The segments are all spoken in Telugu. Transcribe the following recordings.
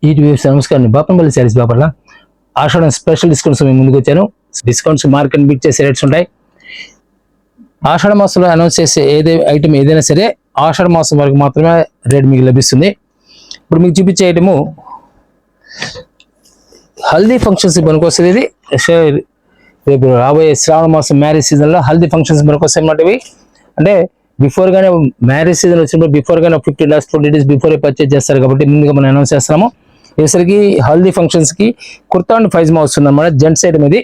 యూట్యూబ్ నమస్కారం. బాపనపల్లి శారీస్ బాపట్ల ఆషాఢం స్పెషల్ డిస్కౌంట్స్ మేము ముందుకు వచ్చాను. డిస్కౌంట్స్ మార్కెట్ బీట్ చేసే రేట్స్ ఉంటాయి. ఆషాఢ మాసంలో అనౌన్స్ చేసే ఐటమ్ ఏదైనా సరే ఆషాఢ మాసం వరకు మాత్రమే రేట్ మీకు లభిస్తుంది. ఇప్పుడు మీకు చూపించే ఐటము హల్దీ ఫంక్షన్స్ పనికొస్తుంది. ఇది రేపు రాబోయే శ్రావణ మాసం మ్యారేజ్ సీజన్లో హల్దీ ఫంక్షన్స్ పనికొస్తాయి అన్నమాట. ఇవి అంటే బిఫోర్ గానే మ్యారేజ్ సీజన్ వచ్చినప్పుడు బిఫోర్ గానే 50 days 20 days బిఫోర్ పర్చేజ్ చేస్తారు కాబట్టి ముందుగా మనం అనౌన్స్ చేస్తున్నాము. ఈసరికి హల్దీ ఫంక్షన్స్ కి కుర్తా అండ్ ఫైజమా వస్తుంది అన్నమాట. జెంట్స్ ఐటమ్ ఇది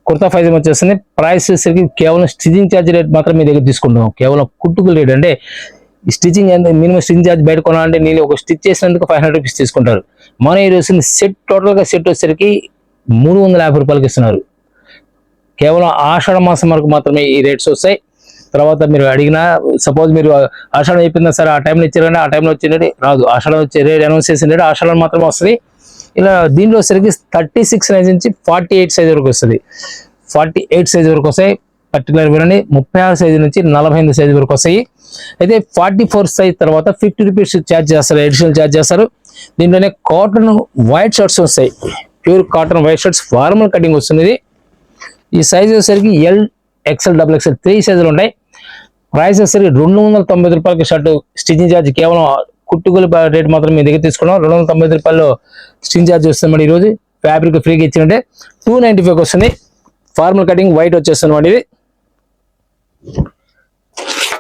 కుర్తా ఫైజమా వచ్చేస్తుంది. ప్రైస్ వచ్చేసరికి కేవలం స్టిచింగ్ ఛార్జ్ రేట్ మాత్రం మీ దగ్గర తీసుకుంటాం. కేవలం కుట్టుకుల రేట్ అంటే స్టిచింగ్ మినిమం స్టిచింగ్ ఛార్జ్ బయట కొనాలంటే నేను ఒక స్టిచ్ చేసినందుకు 500 rupees తీసుకుంటారు. మన ఈ రోజు సెట్ టోటల్ గా సెట్ వచ్చేసరికి 350 రూపాయలకి ఇస్తున్నారు. కేవలం ఆషాఢ మాసం వరకు మాత్రమే ఈ రేట్స్ వస్తాయి. తర్వాత మీరు అడిగినా సపోజ్ మీరు ఆషాఢం అయిపోయిందా సరే ఆ టైంలో ఇచ్చారంటే ఆ టైంలో వచ్చే రాదు. ఆషాఢం వచ్చే రేట్ అనౌన్స్ చేసిన రేట్ ఆషాఢం మాత్రమే వస్తుంది. ఇలా దీంట్లో వచ్చేసరికి 36 సైజ్ నుంచి 48 సైజ్ వరకు వస్తుంది. 48 సైజ్ వరకు వస్తాయి. పర్టికులర్ వినండి, 36 సైజు నుంచి 48 సైజు వరకు వస్తాయి. అయితే 44 సైజ్ తర్వాత 50 రూపీస్ ఛార్జ్ చేస్తారు, అడిషనల్ ఛార్జ్ చేస్తారు. దీంట్లోనే కాటన్ వైట్ షర్ట్స్ వస్తాయి. Pure cotton white shirts formal cutting వస్తుంది. ఈ సైజ్ వచ్చేసరికి ఎల్ ఎక్స్ఎల్ డబుల్ ఎక్స్ఎల్ 3 సైజులు ఉంటాయి. ప్రైస్ వచ్చేసరికి 290 రూపాయలకి షర్ట్. స్టిచింగ్ ఛార్జ్ కేవలం కుట్టుకుల రేట్ మాత్రం మీ దగ్గర తీసుకున్నాం. 290 రూపాయలు స్టిచింగ్ ఛార్జ్ వస్తుంది మరి. ఈరోజు ఫ్యాబ్రిక్ ఫ్రీగా ఇచ్చినట్టే 295 వస్తుంది. ఫార్మల్ కటింగ్ వైట్ వచ్చేస్తుంది మాట. ఇది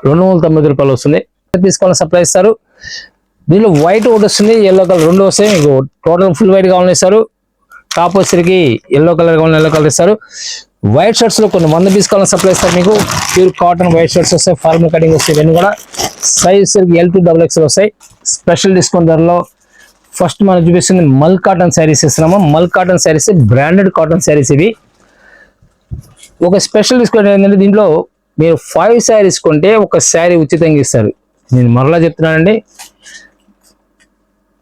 290 రూపాయలు వస్తుంది. తీసుకోవాలని సప్లై ఇస్తారు. దీనిలో వైట్ ఒకటి వస్తుంది, ఎల్లో కలర్ రెండు వస్తాయి. మీకు టోటల్ ఫుల్ వైట్ కావాలని ఇస్తారు. టాప్ వచ్చేసరికి ఎల్లో కలర్ కావాలని ఎల్లో కలర్ ఇస్తారు. వైట్ షర్ట్స్ లో కొన్ని 100 పీస్ కావాలని సప్లై ఇస్తారు. మీకు ప్యూర్ కాటన్ వైట్ షర్ట్స్ వస్తాయి, ఫార్మల్ కటింగ్ వస్తాయి. ఇవన్నీ కూడా సైజ్ L2 XXL వస్తాయి. స్పెషల్ డిస్కౌంట్ ధరలో ఫస్ట్ మనం చూపిస్తుంది మల్ కాటన్ శారీస్ ఇస్తున్నాము. మల్ cotton saris branded cotton saris. ఇవి ఒక స్పెషల్ డిస్కౌంట్ ఏంటంటే దీంట్లో మీరు 5 శారీస్ కొంటే ఒక శారీ ఉచితంగా ఇస్తారు. నేను మరలా చెప్తున్నానండి,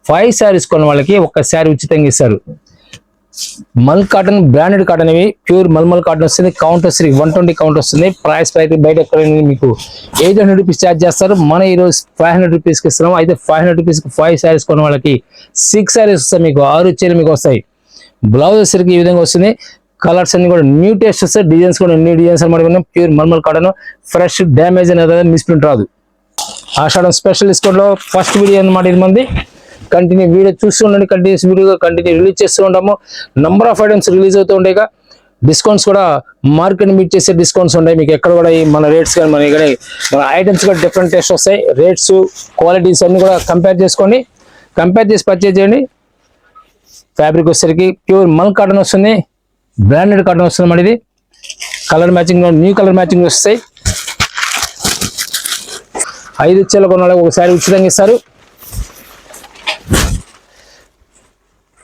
5 శారీస్ కొన్న వాళ్ళకి ఒక శారీ ఉచితంగా ఇస్తారు. మల్ కాటన్ బ్రాండెడ్ కాటన్. ఇవి ప్యూర్ మల్మల్ కాటన్ వస్తుంది. కౌంట్ వస్తుంది 120 కౌంట్ వస్తుంది. ప్రైస్ బయట ఎక్కడ మీకు 800 రూపీస్ ఛార్జ్ చేస్తారు. మన ఈరోజు 500 రూపీస్కి ఇస్తున్నాం. అయితే 500 రూపీస్కి 5 శారీస్ కొన్న వాళ్ళకి 6 శారీస్ వస్తాయి. మీకు 6 చీరలు మీకు వస్తాయి. బ్లౌజ్ వచ్చేసరికి ఈ విధంగా వస్తుంది. కలర్స్ అన్ని కూడా న్యూ టేస్ట్ వస్తాయి. డిజైన్స్ కూడా న్యూ డిజైన్స్ అనమాట. ప్యూర్ మల్మల్ కాటన్, ఫ్రెష్, డ్యామేజ్ అనేది మిస్ప్రింట్ రాదు. ఆషాఢం స్పెషల్ డిస్కౌంట్ లో ఫస్ట్ వీడియో అనమాట. ఇది మంది కంటిన్యూ వీడియో చూస్తూ ఉండండి. కంటిన్యూస్ వీడియోగా కంటిన్యూ రిలీజ్ చేస్తూ ఉంటాము. నంబర్ ఆఫ్ ఐటమ్స్ రిలీజ్ అవుతూ ఉంటాయి. డిస్కౌంట్స్ కూడా మార్కెట్ మీట్ చేసే డిస్కౌంట్స్ ఉంటాయి. మీకు ఎక్కడ కూడా మన రేట్స్ కానీ మన ఐటమ్స్ కూడా డిఫరెంట్ టేస్ట్ వస్తాయి. రేట్స్ క్వాలిటీస్ అన్ని కూడా కంపేర్ చేసుకోండి. కంపేర్ చేసి పర్చేజ్ చేయండి. ఫ్యాబ్రిక్ వచ్చేసరికి ప్యూర్ మల్ కాటన్ వస్తుంది. బ్రాండెడ్ కాటన్ వస్తుంది మరి. ఇది colour matching new colour matching వస్తాయి. 5 చీరలు కొన్న వాళ్ళకి ఒకసారి ఉచితంగా ఇస్తారు.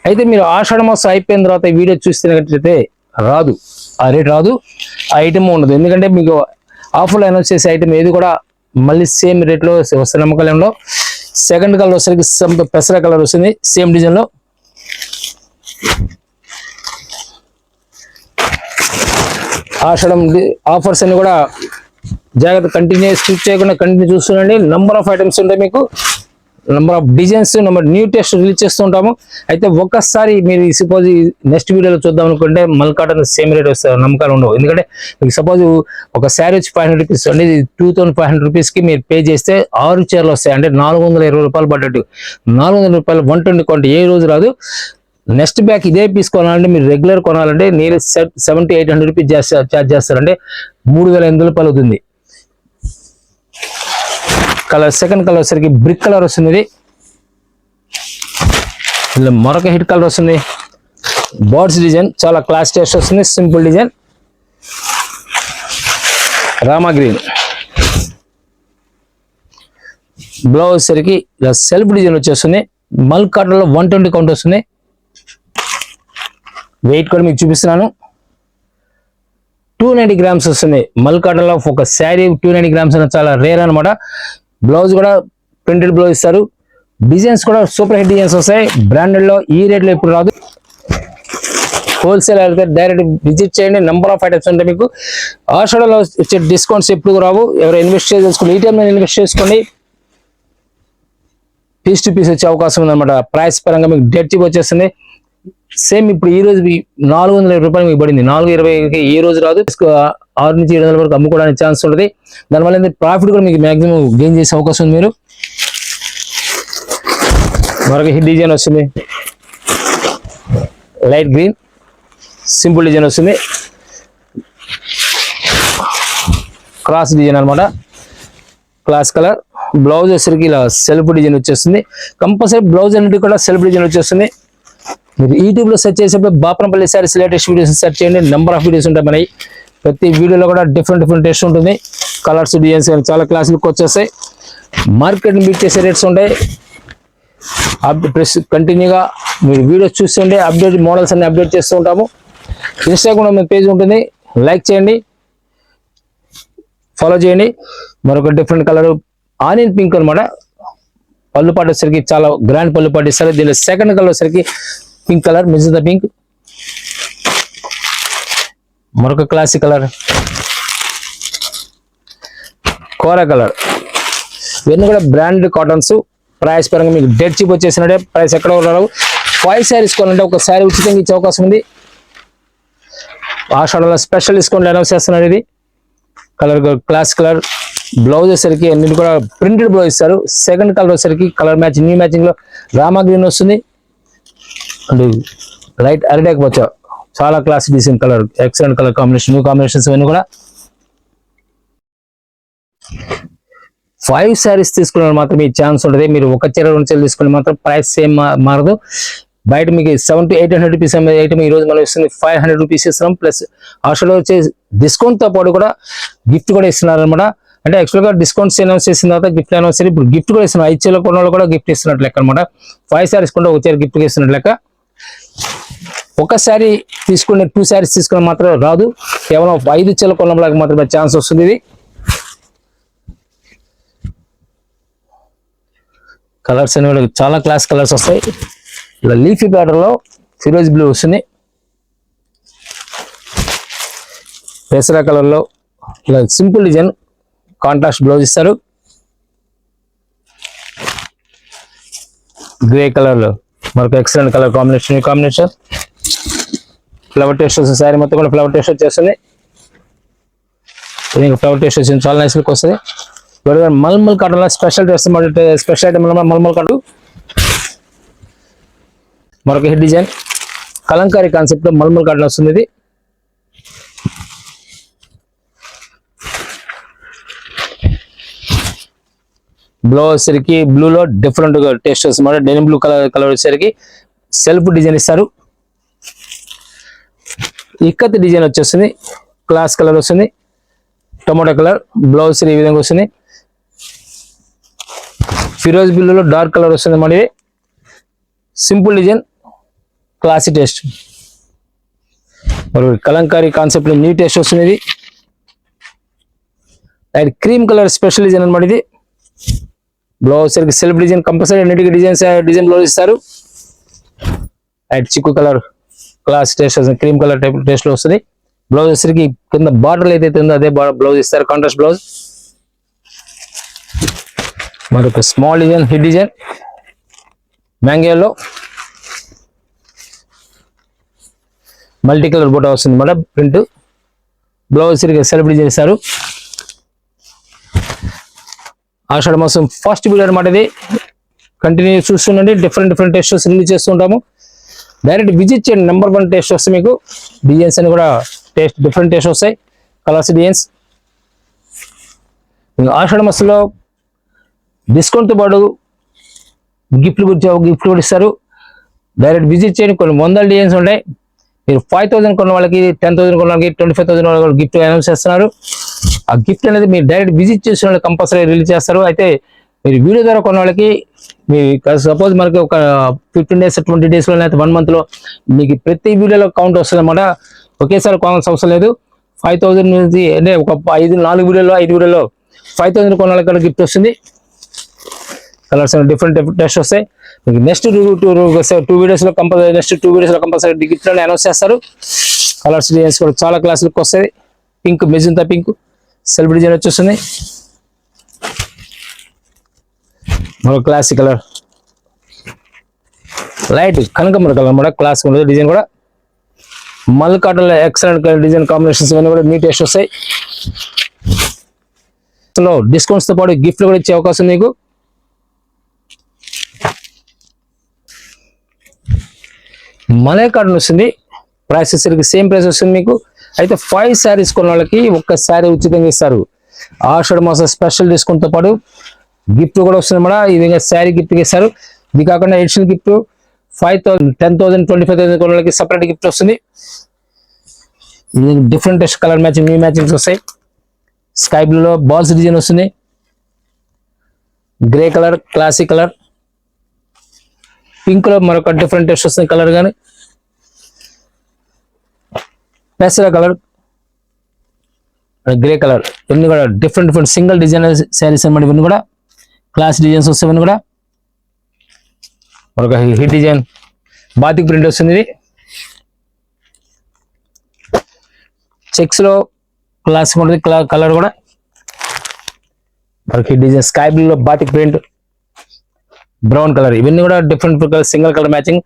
అయితే మీరు ఆషాఢ మాసం అయిపోయిన తర్వాత ఈ వీడియో చూస్తున్నట్లయితే రాదు, ఆ రేట్ రాదు, ఆ ఐటమ్ ఉండదు. ఎందుకంటే మీకు ఆఫర్లో అనౌన్స్ చేసే ఐటమ్ ఏది కూడా మళ్ళీ సేమ్ రేట్లో వస్తుంది. నమ్మకాలంలో సెకండ్ కలర్ వచ్చేసరికి పెసర కలర్ వస్తుంది సేమ్ డిజైన్లో. ఆషాఢం ఆఫర్స్ అన్ని కూడా జాగ్రత్త కంటిన్యూ స్కిప్ చేయకుండా కంటిన్యూ చూస్తుండండి. నంబర్ ఆఫ్ ఐటమ్స్ ఉంటాయి. మీకు number of designs, number new test release చేస్తూ ఉంటాము. అయితే ఒక్కసారి మీరు సపోజ్ నెక్స్ట్ వీడియోలో చూద్దాం అనుకుంటే మల్ కాటన్ సేమ్ రేట్ వస్తారు, నమ్మకాలు ఉండవు. ఎందుకంటే మీకు సపోజ్ ఒక శారీ వచ్చి 500 రూపీస్ అంటే 2500 రూపీస్కి మీరు పే చేస్తే 6 చీరలు వస్తాయి. అంటే 420 రూపాయలు పడ్డట్టు. 400 రూపాయలు 120 కొంటే ఏ రోజు రాదు. నెక్స్ట్ బ్యాక్ ఇదే పీస్ కొనాలంటే మీరు రెగ్యులర్ కొనాలంటే నేను 700-800 రూపీస్ ఛార్జ్ చేస్తారంటే 3800 రూపాయలు అవుతుంది. కలర్ సెకండ్ కలర్ వచ్చేసరికి బ్రిక్ కలర్ వస్తుంది. ఇది ఇలా మరొక హిట్ కలర్ వస్తుంది. బర్డ్స్ డిజైన్ చాలా క్లాస్ టేస్ట్ వస్తుంది. Simple design Rama green. Blouse వచ్చేసరికి ఇలా సెల్ఫ్ డిజైన్ వచ్చేస్తుంది. మల్ కాటన్ లో 120 కౌంట్ వస్తుంది. వెయిట్ కూడా మీకు చూపిస్తున్నాను. 290 గ్రామ్స్ వస్తుంది. మల్ కాటన్ లో ఒక శారీ 290 గ్రామ్స్ అనేది చాలా రేర్ అనమాట. బ్లౌజ్ కూడా ప్రింటెడ్ బ్లౌజ్ ఇస్తారు. డిజైన్స్ కూడా సూపర్ హిట్ డిజైన్స్ వస్తాయి. బ్రాండెడ్ లో ఈ రేట్లో ఎప్పుడు రాదు. హోల్సేల్ అయితే డైరెక్ట్ విజిట్ చేయండి. నెంబర్ ఆఫ్ ఐటమ్స్ ఉంటాయి. మీకు ఆషాఢంలో వచ్చే డిస్కౌంట్స్ ఎప్పుడు రావు. ఎవరు ఇన్వెస్ట్ చేసుకోండి, ఈ టైంలో ఇన్వెస్ట్ చేసుకోండి. పీస్ టు పీస్ వచ్చే అవకాశం ఉందన్నమాట. ప్రైస్ పరంగా మీకు డెడ్ చీప్ వచ్చేస్తుంది. సేమ్ ఇప్పుడు ఈ రోజు 420 రూపాయలు మీకు పడింది. 420కి ఈ రోజు రాదు. 6 నుంచి 700 వరకు అమ్ముకోవడానికి ఛాన్స్ ఉంటుంది. దానివల్ల ప్రాఫిట్ కూడా మీకు మాక్సిమం గెయిన్ చేసే అవకాశం ఉంది. మీరు మరొక హిట్ డిజైన్ వస్తుంది, లైట్ గ్రీన్ సింపుల్ డిజైన్ వస్తుంది, క్రాస్ డిజైన్ అనమాట. క్లాస్ కలర్ బ్లౌజ్ వచ్చేసరికి ఇలా సెల్ఫ్ డిజైన్ వచ్చేస్తుంది. కంపల్సరీ బ్లౌజ్ అన్నిటి కూడా సెల్ఫ్ డిజైన్ వచ్చేస్తుంది. మీరు యూట్యూబ్ లో సెర్చ్ చేసేప్పుడు Bapanapalli saris latest videos search చేయండి. నెంబర్ ఆఫ్ వీడియోస్ ఉంటాయి మనకి. ప్రతి వీడియోలో కూడా డిఫరెంట్ టేస్ట్ ఉంటుంది. కలర్స్ డిజైన్స్ చాలా క్లాస్ లుక్ వచ్చేస్తాయి. మార్కెట్ బీట్ చేసే రేట్స్ ఉంటాయి. ప్లస్ కంటిన్యూగా మీరు వీడియోస్ చూస్తుంటే అప్డేట్ మోడల్స్ అన్ని అప్డేట్ చేస్తూ ఉంటాము. ఇన్స్టాగ్రామ్ పేజ్ ఉంటుంది, లైక్ చేయండి, ఫాలో చేయండి. మరొక డిఫరెంట్ కలర్ ఆనియన్ పింక్ అనమాట. పళ్ళు పాటు వచ్చేసరికి చాలా గ్రాండ్ పళ్ళు పాటు ఇస్తారు. దీనిలో సెకండ్ కలర్ వచ్చేసరికి పింక్ కలర్, మిజంతా పింక్. మరొక క్లాసిక్ కలర్ కోరా కలర్. ఇవన్నీ కూడా బ్రాండెడ్ కాటన్స్. ప్రైస్ పరంగా మీకు డెడ్ చీప్ వచ్చేసినట్టే. ప్రైస్ ఎక్కడ రావు. 5 శారీస్ కొనాలంటే ఒక శారీ ఉచితంగా ఇచ్చే అవకాశం ఉంది. ఆషాఢంలో స్పెషల్ డిస్కౌంట్ అనౌన్స్ చేస్తున్నారు. ఇది కలర్ క్లాస్ కలర్. బ్లౌజ్ వచ్చేసరికి అన్నిటి కూడా ప్రింటెడ్ బ్లౌజ్ ఇస్తారు. సెకండ్ కలర్ వచ్చేసరికి కలర్ మ్యాచ్ న్యూ మ్యాచింగ్ లో రామా గ్రీన్ వస్తుంది. అండ్ లైట్ అరిడాక్ వచ్చా చాలా class design colour, excellent colour combination, new combinations ఇవన్నీ కూడా. 5 శారీస్ తీసుకున్న మాత్రం ఈ ఛాన్స్ ఉంటుంది. మీరు ఒక చీర 2 చీరలు తీసుకుని మాత్రం ప్రైస్ సేమ్ మారదు. బయట మీకు 700 to 800 రూపీస్ ఐటమ్ ఈ రోజు మనం ఇస్తుంది 500 రూపీస్ ఇస్తున్నాం. ప్లస్ ఆషాఢంలో వచ్చే డిస్కౌంట్ తో పాటు కూడా గిఫ్ట్ కూడా ఇస్తున్నారు అనమాట. అంటే యాక్చువల్ గా డిస్కౌంట్స్ అనౌన్స్ చేసిన తర్వాత గిఫ్ట్ అనౌన్స్ చేసి ఇప్పుడు గిఫ్ట్ కూడా ఇస్తున్నారు. 5 చీరలు కొన్న వాళ్ళు కూడా గిఫ్ట్ ఇస్తున్నట్లు లెక్క అనమాట. 5 శారీస్ కొంటే ఒక చీర గిఫ్ట్ ఇస్తున్నట్లు లెక్క. ఒక శారీ తీసుకునే 2 శారీస్ తీసుకున్న మాత్రం రాదు. కేవలం 5 చీరలు కొన్న వాళ్ళకి మాత్రమే ఛాన్స్ వస్తుంది. ఇది కలర్స్ అనేవి చాలా క్లాస్ కలర్స్ వస్తాయి. ఇలా లీఫీ ప్యాటర్న్ లో ఫిరోజ్ బ్లూ వస్తుంది. పెసరా కలర్ లో ఇలా సింపుల్ డిజైన్ కాంట్రాస్ట్ బ్లౌజ్ ఇస్తారు. గ్రే కలర్ లో మనకు excellent colour combination flower taste వస్తుంది. శారీ మొత్తం కూడా ఫ్లవర్ టేస్ట్ వచ్చేస్తుంది. ఫ్లవర్ టేస్ట్ వచ్చింది, చాలా నైస్ లుక్ వస్తుంది. మల్మల్ కాటన్ లో స్పెషల్ డ్రెస్, స్పెషల్ ఐటమ్ మల్మల్ కాటన్. మరొక హెడ్ డిజైన్ కలంకారీ కాన్సెప్ట్ లో మల్మల్ కాటన్ వస్తుంది. ఇది బ్లౌజ్ వచ్చేసరికి బ్లూలో డిఫరెంట్ టేస్ట్ వస్తుంది. డెనిమ్ బ్లూ కలర్ వచ్చేసరికి సెల్ఫ్ డిజైన్ ఇస్తారు. ఇక్కత్ డిజైన్ వచ్చేస్తుంది. క్లాస్ కలర్ వస్తుంది. టొమాటో కలర్ బ్లౌజ్ ఈ విధంగా వస్తుంది. ఫిరోజ్ బ్లూలో డార్క్ కలర్ వస్తుంది. మరి సింపుల్ డిజైన్, క్లాసీ టేస్ట్. మరి కలంకారీ కాన్సెప్ట్ లో న్యూ టేస్ట్ వస్తుంది. ఇది and cream colour special design అనమాట. ఇది బ్లౌజ్ సరికి సెల్ఫ్ డిజైన్, కంపల్సరీ అన్నిటికీ డిజైన్ బ్లౌజ్ ఇస్తారు. అండ్ చిక్కు కలర్ క్లాస్ టేస్ట్ వస్తుంది. క్రీమ్ కలర్ టైప్ టేస్ట్ లో వస్తుంది. బ్లౌజ్ వచ్చేసరికి కింద బార్డర్ ఏదైతే ఉందో అదే బ్లౌజ్ ఇస్తారు, కాంట్రాస్ట్ బ్లౌజ్. మరొక స్మాల్ డిజైన్ హిట్ డిజైన్ మ్యాంగోలో మల్టీ కలర్ బోటా వస్తుంది madam. Print blouse self design ఇస్తారు. ఆషాఢ మాసం ఫస్ట్ వీడియో అనమాట. ఇది కంటిన్యూ చూస్తుండండి. డిఫరెంట్ టేస్ట్స్ రిలీజ్ చేస్తుంటాము. డైరెక్ట్ విజిట్ చేయండి. నెంబర్ 1 టేస్ట్ వస్తాయి మీకు. డిజైన్స్ అని కూడా డిఫరెంట్ టేస్ట్ వస్తాయి. Colours designs. ఆషాఢ మాసంలో డిస్కౌంట్ తో పాటు గిఫ్ట్ కూడా ఇస్తారు. డైరెక్ట్ విజిట్ చేయండి. కొన్ని 100 డిజైన్స్ ఉంటాయి. మీరు 5000 కొన్న వాళ్ళకి, 10,000 కొన్న వాళ్ళకి, 25,000 వాళ్ళకి గిఫ్ట్ అనౌన్స్ చేస్తున్నారు. ఆ గిఫ్ట్ అనేది మీరు డైరెక్ట్ విజిట్ చేసిన వాళ్ళకి కంపల్సరీ రిలీజ్ చేస్తారు. అయితే మీరు వీడియో ద్వారా కొన్న వాళ్ళకి మీ సపోజ్ మనకి ఒక 15 days 20 days లో అయితే 1 month లో మీకు ప్రతి వీడియోలో కౌంట్ వస్తుంది అనమాట. ఒకేసారి కొనాల్సిన అవసరం లేదు. 5000 నుంచి అంటే ఒక 4 వీడియోలో 5 వీడియోలో 5000 కొన్న వాళ్ళకి గిఫ్ట్ వస్తుంది. కలర్స్ డిఫరెంట్ టెస్ట్ వస్తాయి. మీకు నెక్స్ట్ 2 వీడియోస్ లో కంపల్సరీ గిఫ్ట్ అనౌన్స్ చేస్తారు. కలర్స్ డిజైన్స్ కూడా చాలా క్లాస్ లుక్ వస్తాయి. Pink, magenta pink self design వచ్చేస్తుంది. మరో క్లాసిక్ కలర్ లైట్ కనకమర కలర్ అన్నమాట, క్లాస్ ఉండదు. డిజైన్ కూడా మల్ కాటన్ లో ఎక్సలెంట్ కలర్ డిజైన్ కాంబినేషన్స్ ఇవన్నీ కూడా నీట్ టేస్ట్ వస్తాయి. డిస్కౌంట్స్ తో పాటు గిఫ్ట్లు కూడా ఇచ్చే అవకాశం ఉంది మీకు. మలై కాటన్ వస్తుంది, ప్రైస్ వచ్చేసరికి సేమ్ ప్రైస్ వస్తుంది మీకు. అయితే 5 శారీస్ కొన్న వాళ్ళకి ఒక్క శారీ ఉచితంగా ఇస్తారు. ఆషాఢ మాసం స్పెషల్ డిస్కౌంట్ తో పాటు గిఫ్ట్ కూడా వస్తుంది అన్నమాట. ఈ విధంగా శారీ గిఫ్ట్ ఇస్తారు. ఇది కాకుండా ఎడిషనల్ గిఫ్ట్ 5,000, 10,000, 25,000 కొన్న వాళ్ళకి సపరేట్ గిఫ్ట్ వస్తుంది. ఇది different colour matching, new matchings వస్తాయి. స్కై బ్లూలో బాల్స్ డిజైన్ వస్తుంది, grey colour, classic colour, pink లో మరొక డిఫరెంట్ టెస్ట్ వస్తుంది కలర్ కానీ, పెసర కలర్, గ్రే కలర్, ఇవన్నీ కూడా డిఫరెంట్ సింగిల్ డిజైన్ శారీస్ అన్నమాట. ఇవన్నీ కూడా క్లాస్ డిజైన్స్ వస్తాయి. ఇవన్నీ కూడా మరొక హిట్ డిజైన్ బాతిక్ ప్రింట్ వస్తుంది. ఇది చెక్స్ లో క్లాస్ ఉంటుంది, కలర్ కూడా మరొక హిట్ డిజైన్ స్కై బ్లూ లో బాతిక్ ప్రింట్, బ్రౌన్ కలర్, ఇవన్నీ కూడా different colour, single colour matching.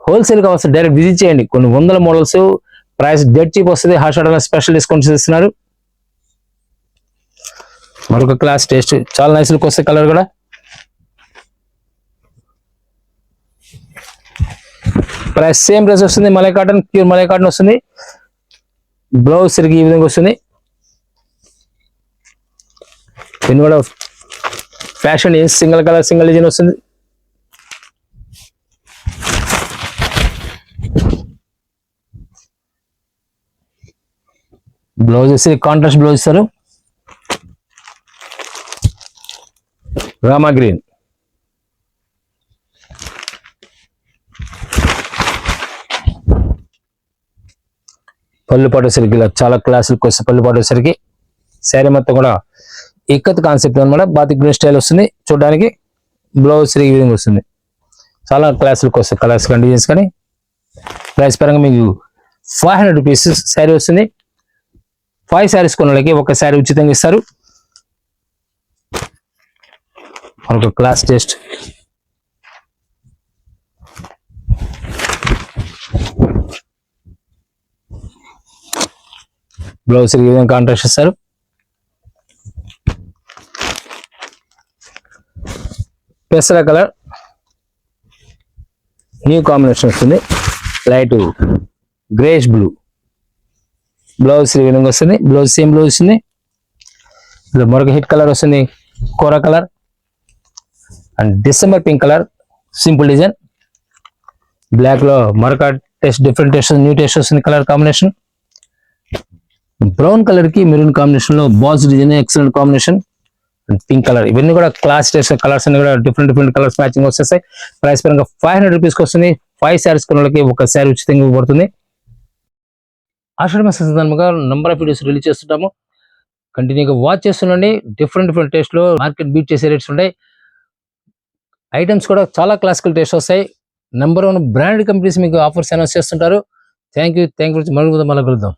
Wholesale గా వస్తుంది, డైరెక్ట్ విజిట్ చేయండి. కొన్ని వందల మోడల్స్, ప్రైస్ డెడ్ చీప్ వస్తుంది. ఆషాఢంలో స్పెషల్ డిస్కౌంట్స్ ఇస్తున్నారు. మరొక క్లాస్ టేస్ట్ చాలా నైస్ లుక్ వస్తుంది. కలర్ కూడా ప్రైస్ సేమ్ ప్రైస్ వస్తుంది. Malai cotton, pure malai cotton వస్తుంది. బ్లౌజ్ సరిగ్గా ఈ విధంగా వస్తుంది. దీన్ని కూడా fashion single colour, single design వస్తుంది. బ్లౌజ్ వేసి కాంట్రాస్ట్ బ్లౌజ్ ఇస్తారు. రామా గ్రీన్, పళ్ళు పాటేసరికి ఇలా చాలా క్లాసులకు వస్తే పళ్ళు పాటేసరికి శారీ మొత్తం కూడా ఇక్కత్ కాన్సెప్ట్ అనమాట. బాతిక్ గ్రీన్ స్టైల్ వస్తుంది చూడడానికి. బ్లౌజ్ ఈ విధంగా వస్తుంది. చాలా క్లాసులకు వస్తాయి కలర్స్ కానీ డిజైన్స్ కానీ. ప్రైస్ పరంగా మీకు 500 రూపీస్ శారీ వస్తుంది. 5 శారీస్ కొన్న వాళ్ళకి ఒక శారీ ఉచితంగా ఇస్తారు. ఒక క్లాస్ టేస్ట్ బ్లౌజ్ ఈ విధంగా కాంట్రాస్ట్ ఇస్తారు. పెసర కలర్ న్యూ కాంబినేషన్ వస్తుంది. లైట్ గ్రేష్ బ్లూ, బ్లౌజ్ ఈ విధంగా వస్తుంది. బ్లౌజ్ సేమ్ బ్లౌజ్ వస్తుంది. మరొక హిట్ కలర్ వస్తుంది, kora colour and December pink colour, simple design. Black లో మరొక test, different test, new test వస్తుంది కలర్ కాంబినేషన్. బ్రౌన్ కలర్ కి మెరూన్ కాంబినేషన్ లో balls design, excellent combination. Pink colour, ఇవన్నీ కూడా క్లాస్ టెస్ట్ కలర్స్ అన్ని కూడా డిఫరెంట్ కలర్స్ మ్యాచింగ్ వస్తాయి. ప్రైస్ పరంగా 500 రూపీస్కి వస్తుంది. 5 శారీస్ కొన్న వాళ్ళకి ఒక శారీ ఉచితంగా ఇవ్వబడుతుంది. ఆషాఢ మాసం సందర్భంగా నంబర్ ఆఫ్ వీడియోస్ రిలీజ్ చేస్తుంటాము. కంటిన్యూగా వాచ్ చేస్తుండండి. డిఫరెంట్ టేస్ట్ లో మార్కెట్ బీట్ చేసే రేట్స్ ఉంటాయి. ఐటమ్స్ కూడా చాలా క్లాసికల్ టేస్ట్ వస్తాయి. నెంబర్ 1 బ్రాండ్ కంపెనీస్ మీకు ఆఫర్స్ అనౌన్స్ చేస్తుంటారు. థ్యాంక్ యూ మళ్ళీ కలుద్దాం.